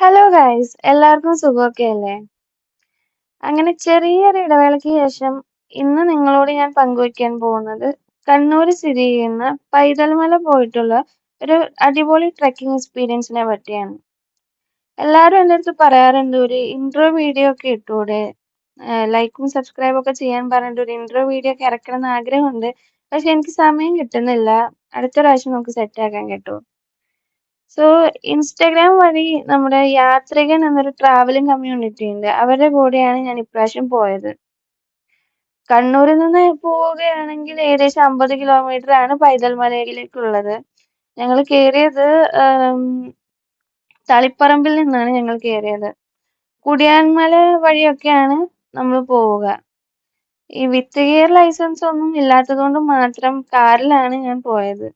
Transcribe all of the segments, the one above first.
Hello guys, എല്ലാവർക്കും സുഖമൊക്കെയല്ലേ? അങ്ങനെ ചെറിയൊരു ഇടവേളയ്ക്ക് ശേഷം ഇന്ന് നിങ്ങളോട് ഞാൻ പങ്കുവയ്ക്കാൻ പോകുന്നത് കണ്ണൂർ സ്ഥിതി ചെയ്യുന്ന പൈതൽമല പോയിട്ടുള്ള ഒരു അടിപൊളി ട്രെക്കിംഗ് എക്സ്പീരിയൻസിനെ പറ്റിയാണ്. എല്ലാവരും എൻ്റെ അടുത്ത് പറയാറുണ്ട് ഒരു ഇൻട്രോ വീഡിയോ ഒക്കെ ഇട്ടൂടെ, ലൈക്കും സബ്സ്ക്രൈബും ഒക്കെ ചെയ്യാൻ പറഞ്ഞിട്ട് ഒരു ഇൻട്രോ വീഡിയോ ഒക്കെ ഇറക്കണം എന്ന് ആഗ്രഹമുണ്ട്. പക്ഷെ എനിക്ക് സമയം കിട്ടുന്നില്ല. അടുത്ത പ്രാവശ്യം നമുക്ക് സെറ്റാക്കാൻ കേട്ടോ. സോ ഇൻസ്റ്റാഗ്രാം വഴി നമ്മുടെ യാത്രികൻ എന്നൊരു ട്രാവലിംഗ് കമ്മ്യൂണിറ്റി ഉണ്ട്. അവരുടെ കൂടെയാണ് ഞാൻ ഇപ്രാവശ്യം പോയത്. കണ്ണൂരിൽ നിന്ന് പോവുകയാണെങ്കിൽ ഏകദേശം 50 കിലോമീറ്റർ ആണ് പൈതൽ മലയിലേക്കുള്ളത്. ഞങ്ങൾ കയറിയത് തളിപ്പറമ്പിൽ നിന്നാണ് ഞങ്ങൾ കയറിയത്. കുടിയാൻമല വഴിയൊക്കെയാണ് നമ്മൾ പോവുക. ഈ വിത്ത് ഗിയർ ലൈസൻസ് ഒന്നും ഇല്ലാത്തത് കൊണ്ട് മാത്രം കാറിലാണ് ഞാൻ പോയത്.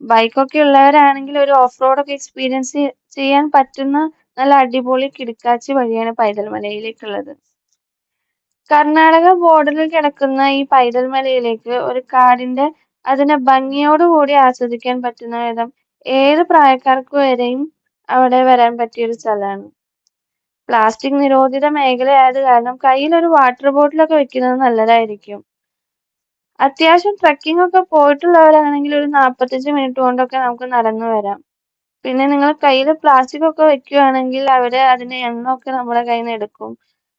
ബൈക്കൊക്കെ ഉള്ളവരാണെങ്കിൽ ഒരു ഓഫ് റോഡ് ഒക്കെ എക്സ്പീരിയൻസ് ചെയ്യാൻ പറ്റുന്ന നല്ല അടിപൊളി കിടക്കാച്ചി വഴിയാണ് പൈതൽ മലയിലേക്കുള്ളത്. കർണാടക ബോർഡറിൽ കിടക്കുന്ന ഈ പൈതൽ മലയിലേക്ക് ഒരു കാടിന്റെ അതിന്റെ ഭംഗിയോടുകൂടി ആസ്വദിക്കാൻ പറ്റുന്ന വിധം ഏത് പ്രായക്കാർക്ക് വരെയും അവിടെ വരാൻ പറ്റിയ ഒരു സ്ഥലമാണ്. പ്ലാസ്റ്റിക് നിരോധിത മേഖലയായത് കാരണം കയ്യിൽ ഒരു വാട്ടർ ബോട്ടിലൊക്കെ വെക്കുന്നത് നല്ലതായിരിക്കും. അത്യാവശ്യം ട്രക്കിംഗ് ഒക്കെ പോയിട്ടുള്ളവരാണെങ്കിൽ ഒരു 45 മിനിറ്റ് കൊണ്ടൊക്കെ നമുക്ക് നടന്നു വരാം. പിന്നെ നിങ്ങൾ കയ്യിൽ പ്ലാസ്റ്റിക് ഒക്കെ വെക്കുകയാണെങ്കിൽ അവര് അതിന്റെ എണ്ണമൊക്കെ നമ്മുടെ കയ്യിൽ നിന്ന് എടുക്കും.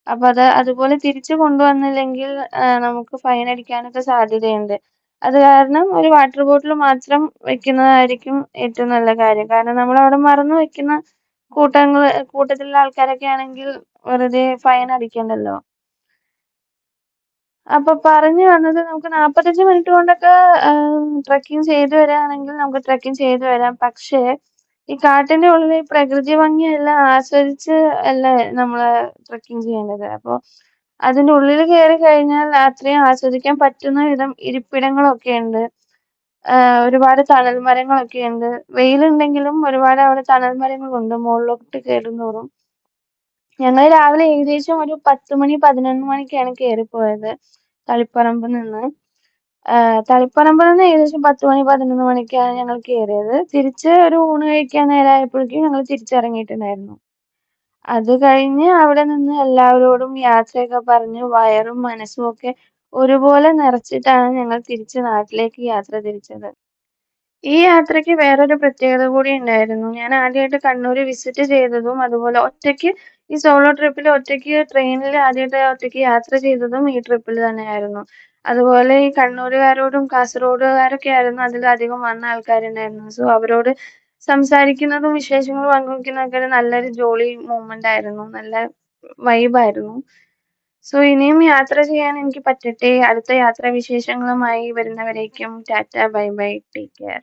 അപ്പൊ അതുപോലെ തിരിച്ചു കൊണ്ടുവന്നില്ലെങ്കിൽ നമുക്ക് ഫൈൻ അടിക്കാനൊക്കെ സാധ്യതയുണ്ട്. അത് കാരണം ഒരു വാട്ടർ ബോട്ടിൽ മാത്രം വെക്കുന്നതായിരിക്കും ഏറ്റവും നല്ല കാര്യം. കാരണം നമ്മൾ അവിടെ മറന്നു വെക്കുന്ന കൂട്ടത്തിലുള്ള ആൾക്കാരൊക്കെ ആണെങ്കിൽ വെറുതെ ഫൈൻ അടിക്കണ്ടല്ലോ. അപ്പൊ പറഞ്ഞു വന്നത് നമുക്ക് 45 മിനിറ്റ് കൊണ്ടൊക്കെ ട്രക്കിംഗ് ചെയ്തു വരികയാണെങ്കിൽ നമുക്ക് ട്രക്കിംഗ് ചെയ്തു വരാം. പക്ഷേ ഈ കാട്ടിന്റെ ഉള്ളിൽ ഈ പ്രകൃതി ഭംഗിയെല്ലാം ആസ്വദിച്ച് അല്ലേ നമ്മള് ട്രക്കിംഗ് ചെയ്യേണ്ടത്. അപ്പൊ അതിന്റെ ഉള്ളിൽ കയറി കഴിഞ്ഞാൽ അത്രയും ആസ്വദിക്കാൻ പറ്റുന്ന വിധം ഇരിപ്പിടങ്ങളൊക്കെ ഉണ്ട്. ഒരുപാട് തണൽ മരങ്ങളൊക്കെ ഉണ്ട്. വെയിലുണ്ടെങ്കിലും ഒരുപാട് അവിടെ തണൽ മരങ്ങളുണ്ട് മുകളിലോട്ട് കയറുന്തോറും. ഞങ്ങൾ രാവിലെ ഏകദേശം ഒരു 10 മണി 11 മണിക്കാണ് കയറിപ്പോയത് തളിപ്പറമ്പിൽ നിന്ന്. തളിപ്പറമ്പിൽ നിന്ന് ഏകദേശം 10 മണി 11 മണിക്കാണ് ഞങ്ങൾ കയറിയത്. തിരിച്ച് ഒരു ഊണ് കഴിക്കാൻ നേരമായപ്പോഴേക്കും ഞങ്ങൾ തിരിച്ചിറങ്ങിയിട്ടുണ്ടായിരുന്നു. അത് കഴിഞ്ഞ് അവിടെ നിന്ന് എല്ലാവരോടും യാത്രയൊക്കെ പറഞ്ഞ് വയറും മനസ്സും ഒക്കെ ഒരുപോലെ നിറച്ചിട്ടാണ് ഞങ്ങൾ തിരിച്ച് നാട്ടിലേക്ക് യാത്ര തിരിച്ചത്. ഈ യാത്രയ്ക്ക് വേറൊരു പ്രത്യേകത കൂടി ഉണ്ടായിരുന്നു. ഞാൻ ആദ്യമായിട്ട് കണ്ണൂർ വിസിറ്റ് ചെയ്തതും അതുപോലെ ഒറ്റയ്ക്ക് ഈ സോളോ ട്രിപ്പിൽ ഒറ്റയ്ക്ക് ട്രെയിനിൽ ആദ്യമായിട്ട് ഒറ്റയ്ക്ക് യാത്ര ചെയ്തതും ഈ ട്രിപ്പിൽ തന്നെയായിരുന്നു. അതുപോലെ ഈ കണ്ണൂരുകാരോടും കാസർഗോഡുകാരൊക്കെ ആയിരുന്നു അതിലധികം വന്ന ആൾക്കാരുണ്ടായിരുന്നു. സോ അവരോട് സംസാരിക്കുന്നതും വിശേഷങ്ങൾ പങ്കുവെക്കുന്നതൊക്കെ ഒരു നല്ലൊരു ജോളി മൂവ്മെന്റ് ആയിരുന്നു. നല്ല വൈബായിരുന്നു. സോ ഇനിയും യാത്ര ചെയ്യാൻ എനിക്ക് പറ്റട്ടെ. അടുത്ത യാത്രാ വിശേഷങ്ങളുമായി വരുന്നവരേക്കും tata bye bye take care.